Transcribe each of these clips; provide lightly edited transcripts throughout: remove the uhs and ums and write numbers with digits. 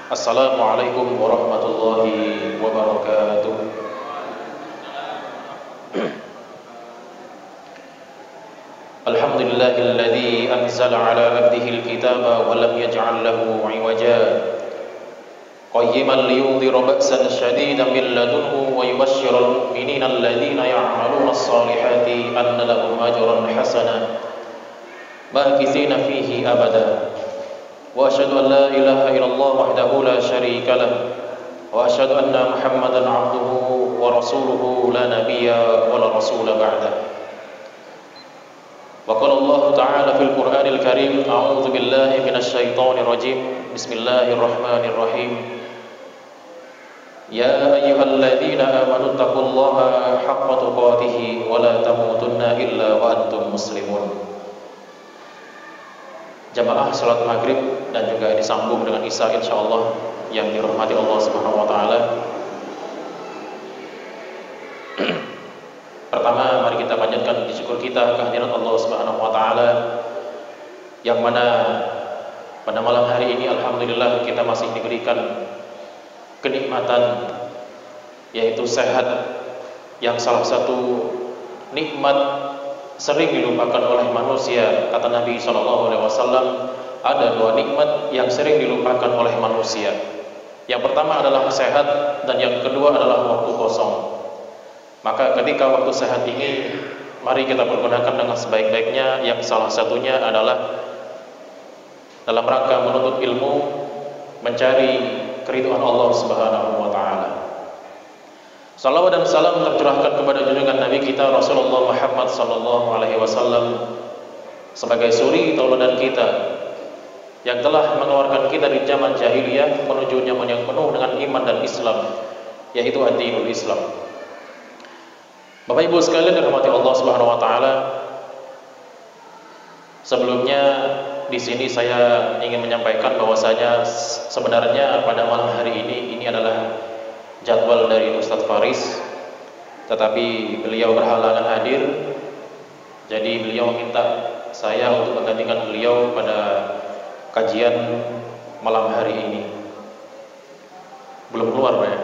Assalamualaikum warahmatullahi wabarakatuh. Alhamdulillahilladzi anzala ala abdihi alkitaba wa lam yaj'al lahu 'iwaja qayyiman liyundhira ba'san shadidan min ladunhu wa yubashshiral mu'minina alladhina ya'maluna as-salihati anna lahum ajran hasana makithina fihi abada. Wa asyhadu an la ilaha illallah wahdahu la syarika lah wa asyhadu anna Muhammadan 'abduhu wa rasuluhu la nabiyya wa la rasula ba'da. Wa qala Allah ta'ala fil Qur'anil Karim a'udzu billahi minasy syaithanir rajim. Bismillahirrahmanirrahim. Ya ayyuhalladzina amanu taqullaha haqqa tuqatih wa la tamutunna illa wa antum muslimun. Jamaah salat maghrib dan juga disambung dengan isya insyaallah yang dirahmati Allah Subhanahu wa taala. Pertama, mari kita panjatkan puji syukur kita kehadirat Allah Subhanahu wa taala yang mana pada malam hari ini alhamdulillah kita masih diberikan kenikmatan yaitu sehat, yang salah satu nikmat sering dilupakan oleh manusia. Kata Nabi SAW, ada dua nikmat yang sering dilupakan oleh manusia. Yang pertama adalah sehat, dan yang kedua adalah waktu kosong. Maka ketika waktu sehat ini, mari kita pergunakan dengan sebaik-baiknya. Yang salah satunya adalah dalam rangka menuntut ilmu, mencari keridhaan Allah Subhanahu wa taala. Salawat dan salam tercurahkan kepada junjungan Nabi kita Rasulullah Muhammad sallallahu alaihi wasallam sebagai suri tauladan kita yang telah mengeluarkan kita dari zaman jahiliyah menuju zaman yang penuh dengan iman dan Islam, yaitu ad-dinul Islam. Bapak Ibu sekalian dirahmati Allah Subhanahu wa taala, sebelumnya di sini saya ingin menyampaikan bahwasanya sebenarnya pada malam hari ini adalah jadwal dari Ustadz Faris, tetapi beliau berhalangan hadir. Jadi beliau minta saya untuk menggantikan beliau pada kajian malam hari ini. Belum keluar, Pak ya?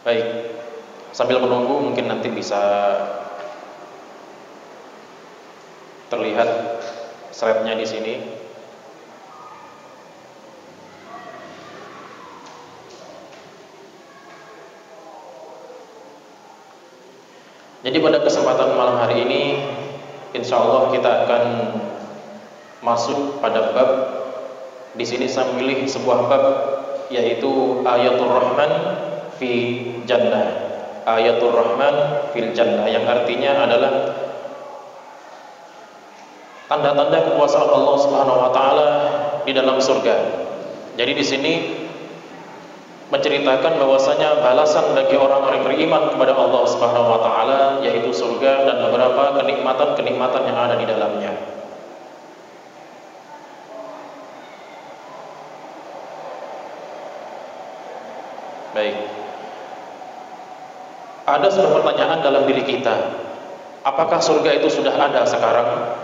Baik, sambil menunggu mungkin nanti bisa terlihat slide-nya di sini. Jadi pada kesempatan malam hari ini, insya Allah kita akan masuk pada bab. Di sini saya memilih sebuah bab, yaitu Ayatul Rahman fi Jannah. Ayatul Rahman fil Jannah, yang artinya adalah tanda-tanda kekuasaan Allah Subhanahu wa taala di dalam surga. Jadi di sini menceritakan bahwasanya balasan bagi orang-orang beriman kepada Allah Subhanahu wa taala yaitu surga dan beberapa kenikmatan-kenikmatan yang ada di dalamnya. Baik. Ada sebuah pertanyaan dalam diri kita. Apakah surga itu sudah ada sekarang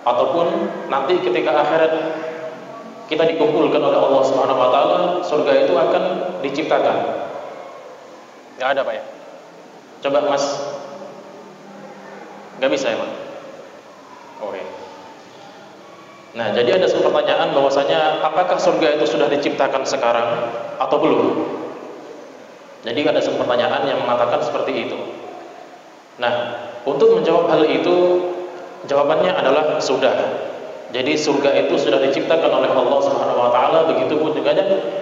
ataupun nanti ketika akhirat kita dikumpulkan oleh Allah Subhanahu wa taala, surga itu akan diciptakan? Enggak ada, Pak ya? Coba Mas. Enggak bisa ya, Pak? Oke. Nah, jadi ada sebuah pertanyaan bahwasanya apakah surga itu sudah diciptakan sekarang atau belum? Jadi ada sebuah pertanyaan yang mengatakan seperti itu. Nah, untuk menjawab hal itu, jawabannya adalah sudah. Jadi surga itu sudah diciptakan oleh Allah Subhanahu wa taala, begitu pun juga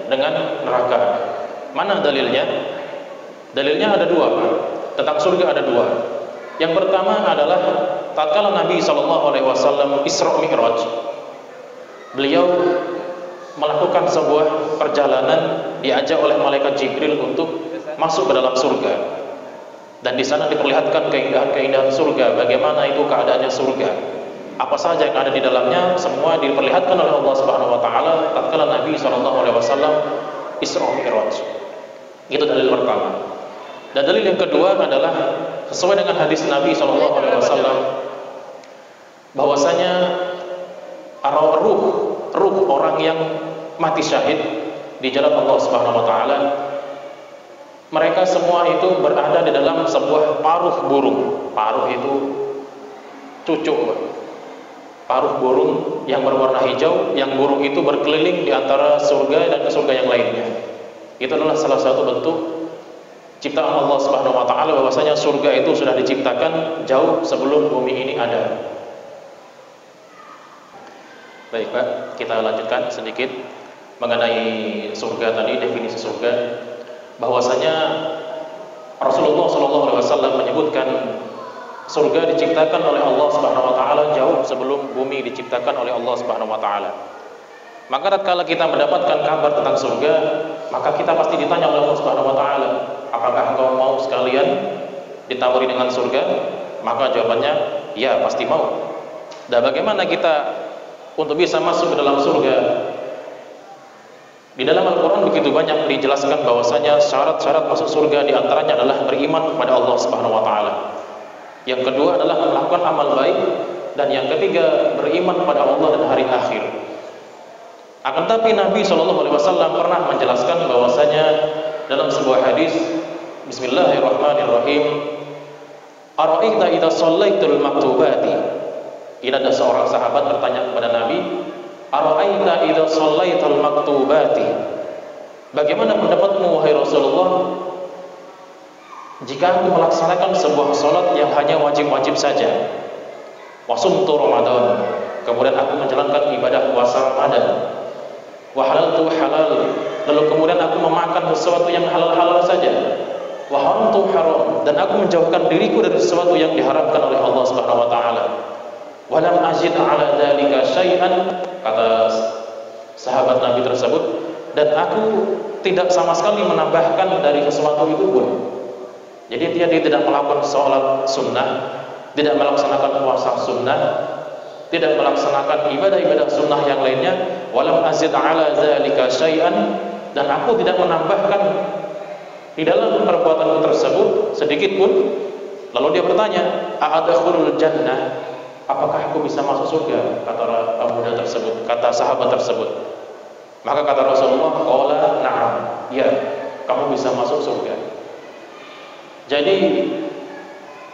dengan neraka. Mana dalilnya? Dalilnya ada dua, Pak. Tentang surga ada dua. Yang pertama adalah tatkala Nabi sallallahu alaihi wasallam Isra Mi'raj. Beliau melakukan sebuah perjalanan, diajak oleh malaikat Jibril untuk masuk ke dalam surga. Dan di sana diperlihatkan keindahan-keindahan surga, bagaimana itu keadaannya surga. Apa saja yang ada di dalamnya semua diperlihatkan oleh Allah Subhanahu wa taala tatkala Nabi sallallahu alaihi wasallam Isra Mi'raj. Itu dalil pertama. Dan dalil yang kedua adalah sesuai dengan hadis Nabi sallallahu alaihi wasallam bahwasanya ruh orang yang mati syahid di jalan Allah Subhanahu wa taala, mereka semua itu berada di dalam sebuah paruh burung. Paruh itu cucuk, paruh burung yang berwarna hijau, yang burung itu berkeliling di antara surga dan surga yang lainnya. Itu adalah salah satu bentuk ciptaan Allah Subhanahu wa taala, bahwasanya surga itu sudah diciptakan jauh sebelum bumi ini ada. Baik Pak, kita lanjutkan sedikit mengenai surga tadi, definisi surga. Bahwasanya Rasulullah SAW menyebutkan surga diciptakan oleh Allah Subhanahu wa taala jauh sebelum bumi diciptakan oleh Allah Subhanahu wa taala. Maka tatkala kita mendapatkan kabar tentang surga, maka kita pasti ditanya oleh Allah Subhanahu wa taala, apakah engkau mau sekalian ditawari dengan surga? Maka jawabannya, ya, pasti mau. Dan bagaimana kita untuk bisa masuk ke dalam surga? Di dalam Al-Quran begitu banyak dijelaskan bahwasanya syarat-syarat masuk surga diantaranya adalah beriman kepada Allah Subhanahu wa taala. Yang kedua adalah melakukan amal baik, dan yang ketiga beriman kepada Allah dan hari akhir. Akan tapi Nabi SAW pernah menjelaskan bahwasanya dalam sebuah hadis, Bismillahirrahmanirrahim, Ara'aita idza shallaitul maktubati. Ini ada seorang sahabat bertanya kepada Nabi, Ara'aita idza shallaitul maktubati. Bagaimana pendapatmu wahai Rasulullah jika aku melaksanakan sebuah salat yang hanya wajib-wajib saja? Wa sumtu Ramadan, kemudian aku menjalankan ibadah puasa Ramadan. Wa halaltu halal, lalu kemudian aku memakan sesuatu yang halal-halal saja. Wa haramtu haram, dan aku menjauhkan diriku dari sesuatu yang diharamkan oleh Allah Subhanahu wa taala. Wa lam azid ala dzalika syai'an, kata sahabat Nabi tersebut, dan aku tidak sama sekali menambahkan dari sesuatu itu pun. Jadi dia tidak melakukan sholat sunnah, tidak melaksanakan puasa sunnah, tidak melaksanakan ibadah-ibadah sunnah yang lainnya. Walam azid ala dzalika syai'an, dan aku tidak menambahkan di dalam perbuatanku tersebut sedikit pun. Lalu dia bertanya, a'adkhulul jannah, apakah aku bisa masuk surga? Kata pemuda tersebut, kata sahabat tersebut. Maka kata Rasulullah, qala na'am, ya, kamu bisa masuk surga. Jadi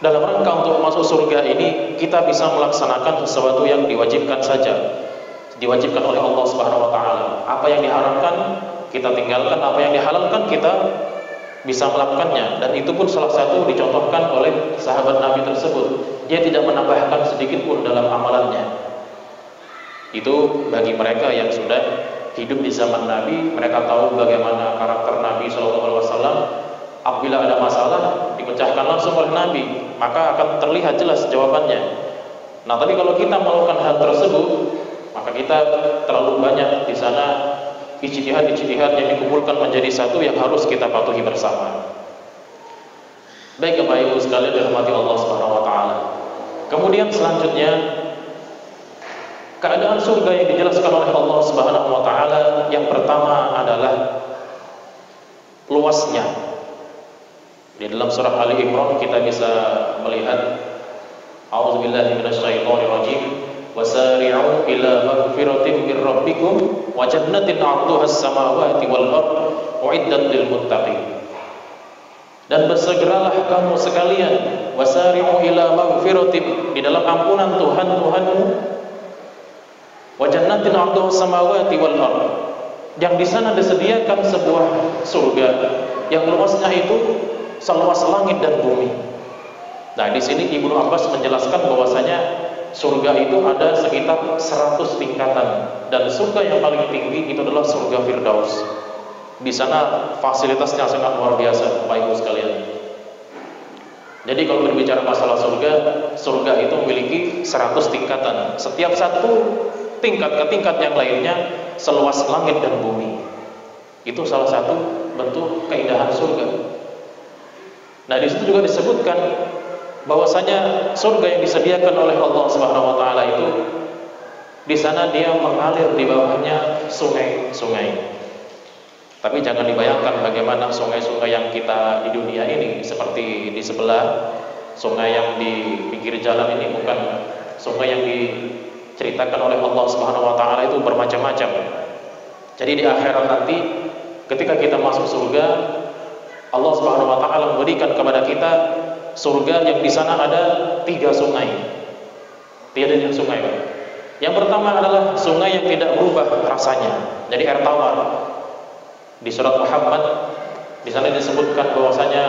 dalam rangka untuk masuk surga ini, kita bisa melaksanakan sesuatu yang diwajibkan saja, diwajibkan oleh Allah Subhanahu wa taala. Apa yang diharamkan kita tinggalkan, apa yang dihalalkan kita bisa melakukannya. Dan itu pun salah satu dicontohkan oleh sahabat Nabi tersebut. Dia tidak menambahkan sedikit pun dalam amalannya. Itu bagi mereka yang sudah hidup di zaman Nabi, mereka tahu bagaimana karakter Nabi SAW. Apabila ada masalah, dipecahkan langsung oleh Nabi, maka akan terlihat jelas jawabannya. Nah, tapi kalau kita melakukan hal tersebut, maka kita terlalu banyak di sana ijtihad-ijtihad yang dikumpulkan menjadi satu yang harus kita patuhi bersama. Baik Bapak Ibu sekalian dirahmati Allah Subhanahu wa taala. Kemudian selanjutnya, keadaan surga yang dijelaskan oleh Allah Subhanahu wa taala, yang pertama adalah luasnya. Di dalam surah Ali Imran kita bisa melihat, A'udzubillahi minasyaitonir rajim, wasari'u ila magfiratin mir rabbikum wa jannatin 'arduhas samawati wal ardh uiddat lil muttaqin. Dan bersegeralah kamu sekalian, wasari'u ila magfiratin, di dalam ampunan Tuhanmu, wa jannatin 'arduhas samawati wal ardh, yang di sana disediakan sebuah surga yang luasnya itu seluas langit dan bumi. Nah, di sini Ibnu Abbas menjelaskan bahwasanya surga itu ada sekitar 100 tingkatan, dan surga yang paling tinggi itu adalah surga Firdaus. Di sana fasilitasnya sangat luar biasa, Bapak Ibu sekalian. Jadi kalau berbicara masalah surga, surga itu memiliki 100 tingkatan. Setiap satu tingkat ke tingkat yang lainnya seluas langit dan bumi. Itu salah satu bentuk keindahan surga. Nah, di situ juga disebutkan bahwasanya surga yang disediakan oleh Allah Subhanahu wa taala itu, di sana dia mengalir di bawahnya sungai-sungai. Tapi jangan dibayangkan bagaimana sungai-sungai yang kita di dunia ini, seperti di sebelah sungai yang di pinggir jalan ini, bukan sungai yang di diceritakan oleh Allah Subhanahu wa taala itu bermacam-macam. Jadi di akhirat nanti ketika kita masuk surga, Allah Subhanahu wa taala memberikan kepada kita surga yang di sana ada 3 sungai. 3 sungai. Yang pertama adalah sungai yang tidak berubah rasanya. Jadi air tawar. Di surat Muhammad di sana disebutkan bahwasanya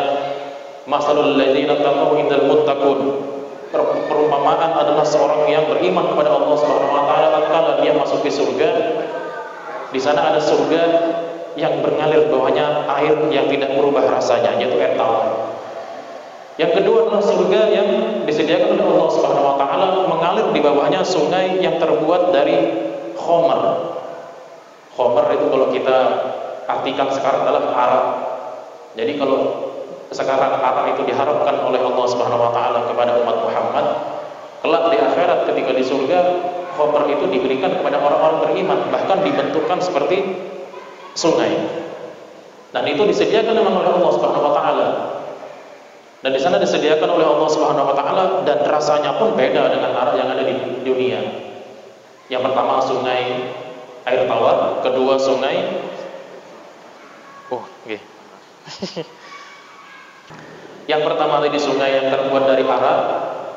masalul ladzina taqaw indal muttaqun. Perumpamaan adalah seorang yang beriman kepada Allah Subhanahu wa taala tatkala dia masuk ke surga. Di sana ada surga yang mengalir bawahnya air yang tidak berubah rasanya, yaitu air tawar. Yang kedua adalah surga yang disediakan oleh Allah Subhanahu wa taala, mengalir di bawahnya sungai yang terbuat dari khamar. Khamar itu kalau kita artikan sekarang adalah arak. Jadi kalau sekarang arak itu diharapkan oleh Allah Subhanahu wa taala kepada umat Muhammad, kelak di akhirat ketika di surga, khamar itu diberikan kepada orang-orang beriman, bahkan dibentukkan seperti sungai. Dan itu disediakan memang oleh Allah Subhanahu wa taala. Dan di sana disediakan oleh Allah Subhanahu wa taala dan rasanya pun beda dengan arak yang ada di dunia. Yang pertama sungai air tawar, kedua sungai yang pertama tadi sungai yang terbuat dari arak,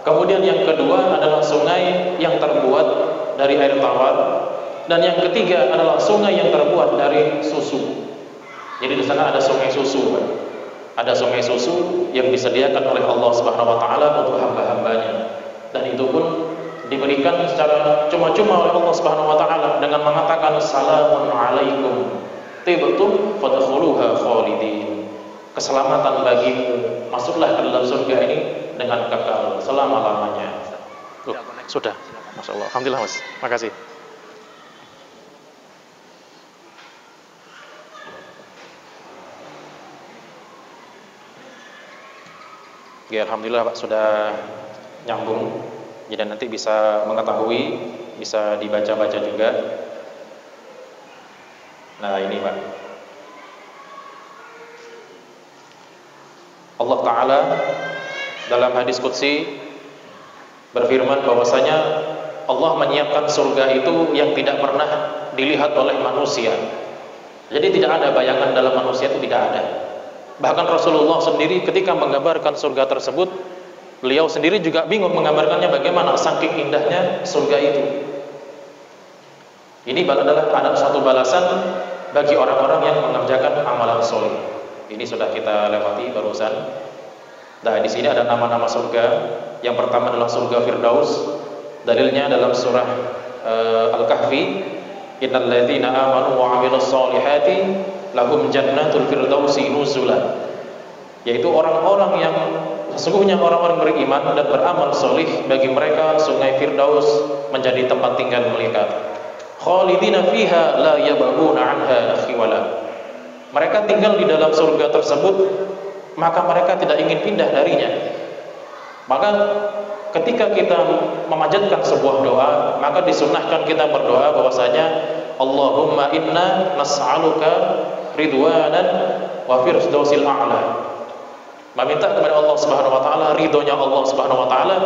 kemudian yang kedua adalah sungai yang terbuat dari air tawar, dan yang ketiga adalah sungai yang terbuat dari susu. Jadi di sana ada sungai susu. Ada sungai susu yang disediakan oleh Allah Subhanahu wa taala untuk hamba-hambanya. Dan itu pun diberikan secara cuma-cuma oleh Allah Subhanahu wa taala dengan mengatakan salamun alaikum tibtum fadkhuluha khalidin. Keselamatan bagimu, masuklah ke dalam surga ini dengan kekal selama-lamanya. Sudah. Masya Allah. Alhamdulillah Mas. Makasih. Ya, alhamdulillah Pak sudah nyambung. Jadi nanti bisa mengetahui, bisa dibaca-baca juga. Nah, ini Pak. Allah Ta'ala dalam hadis qudsi berfirman bahwasanya Allah menyiapkan surga itu yang tidak pernah dilihat oleh manusia. Jadi tidak ada bayangan dalam manusia, itu tidak ada. Bahkan Rasulullah sendiri ketika menggambarkan surga tersebut, beliau sendiri juga bingung menggambarkannya bagaimana saking indahnya surga itu. Ini adalah ada satu balasan bagi orang-orang yang mengerjakan amalan soleh. Ini sudah kita lewati barusan. Nah, di sini ada nama-nama surga. Yang pertama adalah surga Firdaus. Dalilnya dalam surah Al-Kahfi, innal ladzina amanu wa 'amilus solihati lahum jannatul firdausi nuzula. Yaitu orang-orang yang sesungguhnya orang-orang beriman dan beramal solih, bagi mereka sungai Firdaus menjadi tempat tinggal mereka. Khalidina fiha la yabghuna 'anha khiwala. Mereka tinggal di dalam surga tersebut, maka mereka tidak ingin pindah darinya. Maka ketika kita memanjatkan sebuah doa, maka disunahkan kita berdoa bahwasanya Allahumma inna nas'aluka ridwanan wa firdausil a'la. Meminta kepada Allah Subhanahu wa taala ridhonya Allah Subhanahu wa taala,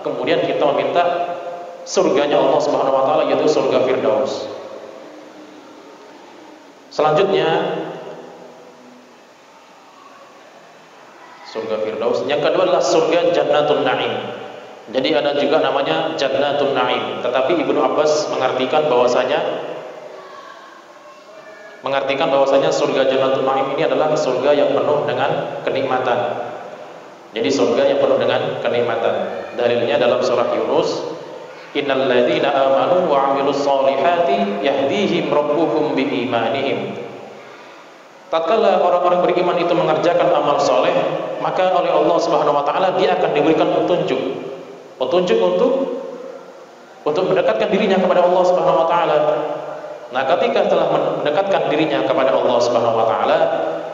kemudian kita meminta surganya Allah Subhanahu wa taala, yaitu surga Firdaus. Selanjutnya surga Firdaus. Yang kedua adalah surga Jannatul Na'im. Jadi ada juga namanya Jannatul Na'im. Tetapi Ibnu Abbas mengartikan bahwasanya surga Jannatul Na'im ini adalah surga yang penuh dengan kenikmatan. Jadi surga yang penuh dengan kenikmatan. Dalilnya dalam surah Yunus, innal ladzina amanu wa 'amilus solihati yahdihim rabbuhum biimanihim. Tatkala orang-orang beriman itu mengerjakan amal soleh, maka oleh Allah Subhanahu wa taala dia akan diberikan petunjuk untuk mendekatkan dirinya kepada Allah Subhanahu wa taala. Nah, ketika telah mendekatkan dirinya kepada Allah Subhanahu wa taala,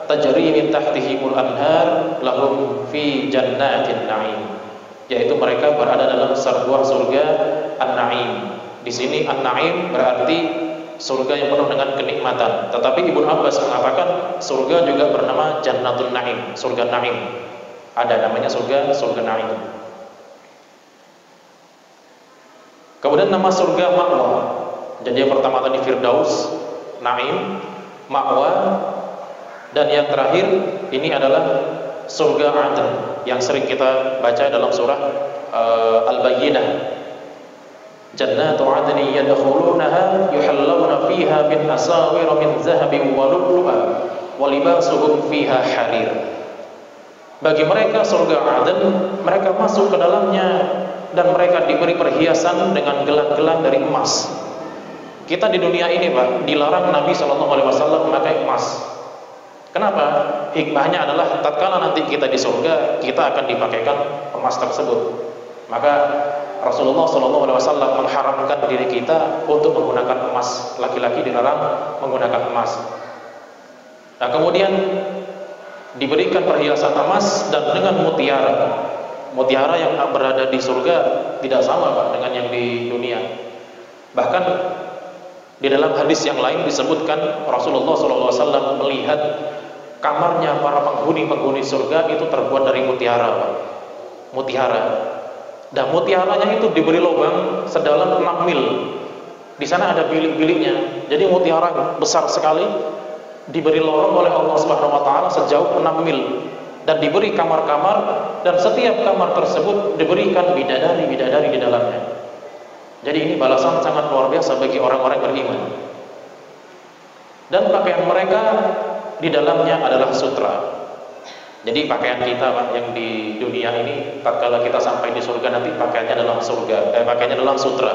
tajri min tahtihimul anhar lahum fi jannatin na'im. Yaitu mereka berada dalam sebuah surga An-Na'im. Di sini An-Na'im berarti surga yang penuh dengan kenikmatan. Tetapi Ibnu Abbas mengatakan surga juga bernama Jannatul Na'im, surga Na'im. Ada namanya surga Na'im. Kemudian nama surga Ma'wa. Jadi yang pertama tadi Firdaus, Naim, Ma'wa, dan yang terakhir ini adalah surga Adn yang sering kita baca dalam surah Al-Bayyinah. Jannatu 'adnin yadkhulunaha yuhallawna fiha min asawir min zahabin wa lu'lu'a wa libasuhum fiha harir. Bagi mereka surga Adn, mereka masuk ke dalamnya dan mereka diberi perhiasan dengan gelang-gelang dari emas. Kita di dunia ini, Pak, dilarang Nabi SAW memakai emas. Kenapa? Hikmahnya adalah tatkala nanti kita di surga, kita akan dipakaikan emas tersebut. Maka Rasulullah SAW mengharamkan diri kita untuk menggunakan emas. Laki-laki dilarang menggunakan emas. Nah, kemudian diberikan perhiasan emas dan dengan mutiara. Mutiara yang berada di surga tidak sama, Pak, dengan yang di dunia. Bahkan di dalam hadis yang lain disebutkan Rasulullah SAW melihat kamarnya para penghuni surga itu terbuat dari mutiara, Pak. Mutiara. Dan mutiaranya itu diberi lubang sedalam 6 mil. Di sana ada bilik-biliknya. Jadi mutiara besar sekali diberi lorong oleh Allah Subhanahu wa taala sejauh 6 mil dan diberi kamar-kamar, dan setiap kamar tersebut diberikan bidadari-bidadari di dalamnya. Jadi ini balasan sangat luar biasa bagi orang-orang beriman. Dan pakaian mereka di dalamnya adalah sutra. Jadi pakaian kita, Pak, yang di dunia ini tatkala kita sampai di surga nanti pakaiannya dalam pakaiannya dalam sutra.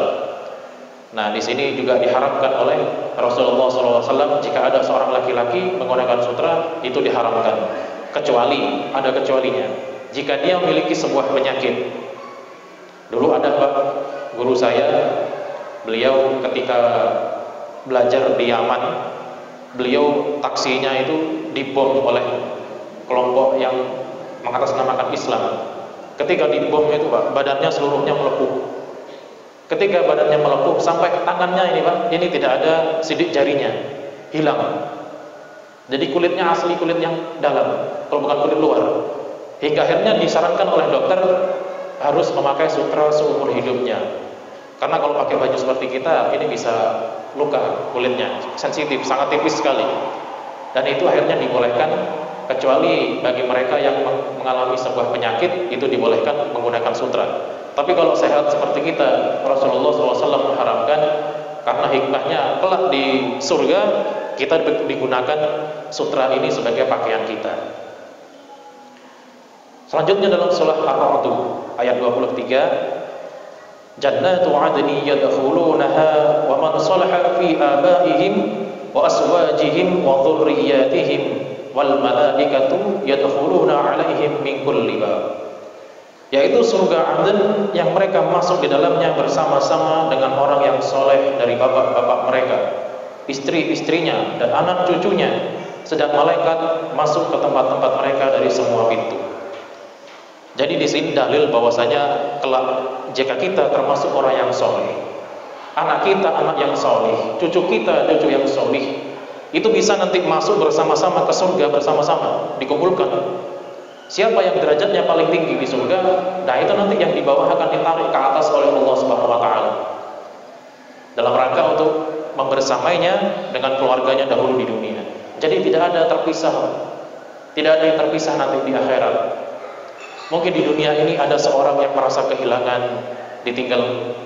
Nah, di sini juga diharamkan oleh Rasulullah SAW jika ada seorang laki-laki menggunakan sutra, itu diharamkan. Kecuali, ada kecualinya. Jika dia memiliki sebuah penyakit. Dulu ada, Pak, guru saya, beliau ketika belajar di Yaman, beliau taksinya itu dibom oleh kelompok yang mengatasnamakan Islam. Ketika dibom itu, Pak, badannya seluruhnya melepuh. Ketika badannya melepuh sampai tangannya ini, Pak, ini tidak ada sidik jarinya, hilang. Jadi kulitnya asli kulit yang dalam, kalau bukan kulit luar. Hingga akhirnya disarankan oleh dokter harus memakai sutra seumur hidupnya. Karena kalau pakai baju seperti kita, ini bisa luka kulitnya, sensitif, sangat tipis sekali. Dan itu akhirnya dibolehkan, kecuali bagi mereka yang mengalami sebuah penyakit, itu dibolehkan menggunakan sutra. Tapi kalau sehat seperti kita, Rasulullah SAW mengharamkan, karena hikmahnya kelak di surga kita digunakan sutra ini sebagai pakaian kita. Selanjutnya dalam surah Ar-Ra'd ayat 23, Jannatu 'adnin yadkhulunaha wa man salaha fi abaihim wa aswajihim wa dhurriyyatihim wal malaikatu yadkhuluna 'alaihim min kulli bab. Yaitu surga Adn yang mereka masuk di dalamnya bersama-sama dengan orang yang soleh dari bapak-bapak mereka, istri-istrinya dan anak cucunya, sedang malaikat masuk ke tempat-tempat mereka dari semua pintu. Jadi di sini dalil bahwasanya kelak jika kita termasuk orang yang soleh, anak kita anak yang soleh, cucu kita cucu yang soleh, itu bisa nanti masuk bersama-sama ke surga bersama-sama, dikumpulkan. Siapa yang derajatnya paling tinggi di surga, nah itu nanti yang di bawah akan ditarik ke atas oleh Allah Subhanahu wa taala. Dalam rangka untuk membersamainya dengan keluarganya dahulu di dunia. Jadi tidak ada terpisah. Tidak ada yang terpisah nanti di akhirat. Mungkin di dunia ini ada seorang yang merasa kehilangan, ditinggal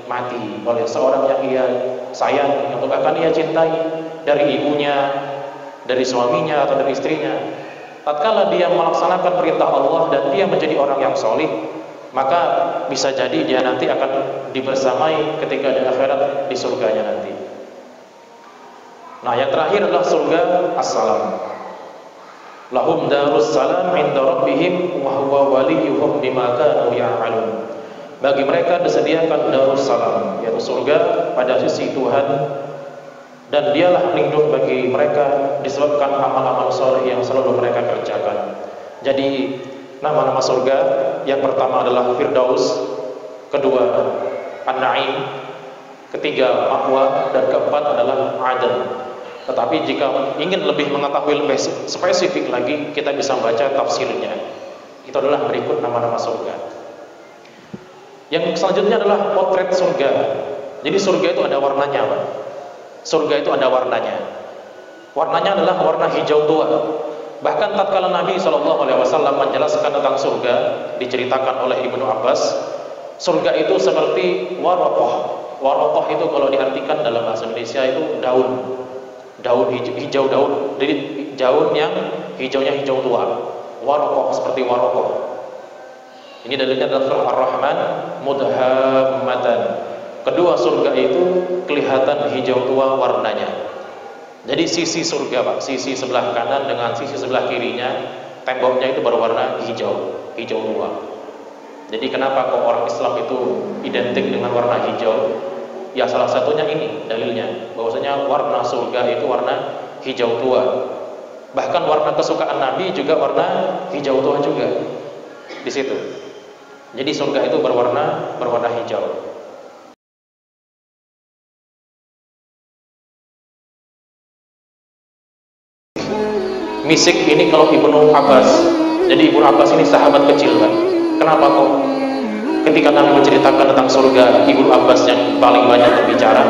mati oleh seorang yang ia sayang, yang akan ia cintai, dari ibunya, dari suaminya atau dari istrinya. Tatkala dia melaksanakan perintah Allah dan dia menjadi orang yang solih, maka bisa jadi dia nanti akan dibersamai ketika di akhirat di surganya nanti. Nah, yang terakhir adalah surga as-salam. Lahum darus salam inda rabbihim wa huwa waliyuhum bima kanu ya'malun. Bagi mereka disediakan darus salam, yaitu surga pada sisi Tuhan, dan dialah pelindung bagi mereka disebabkan amal-amal soleh yang selalu mereka kerjakan. Jadi nama-nama surga yang pertama adalah Firdaus, kedua An-Naim, ketiga Ma'wa, dan keempat adalah Adn. Tetapi jika ingin lebih mengetahui lebih spesifik lagi, kita bisa baca tafsirnya. Itu adalah berikut nama-nama surga. Yang selanjutnya adalah potret surga. Jadi surga itu ada warnanya, Pak. Surga itu ada warnanya. Warnanya adalah warna hijau tua. Bahkan tatkala Nabi SAW menjelaskan tentang surga, diceritakan oleh Ibnu Abbas, surga itu seperti waraqah. Waraqah itu kalau diartikan dalam bahasa Indonesia itu daun. Daun hijau daun. Jadi daun yang hijaunya hijau tua. Waraqah, seperti waraqah. Ini dalilnya adalah surah Ar-Rahman, mudhammatan. Kedua surga itu kelihatan hijau tua warnanya. Jadi sisi surga, Pak, sisi sebelah kanan dengan sisi sebelah kirinya, temboknya itu berwarna hijau, hijau tua. Jadi kenapa kok orang Islam itu identik dengan warna hijau? Ya salah satunya ini dalilnya, bahwasanya warna surga itu warna hijau tua. Bahkan warna kesukaan Nabi juga warna hijau tua juga di situ. Jadi surga itu berwarna hijau. Misik ini kalau Ibnu Abbas. Jadi Ibnu Abbas ini sahabat kecil, kan. Kenapa kok ketika Nabi menceritakan tentang surga, Ibnu Abbas yang paling banyak berbicara?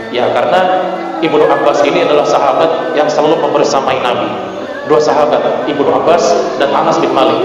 Ya karena Ibnu Abbas ini adalah sahabat yang selalu membersamai Nabi. Dua sahabat, Ibnu Abbas dan Anas bin Malik.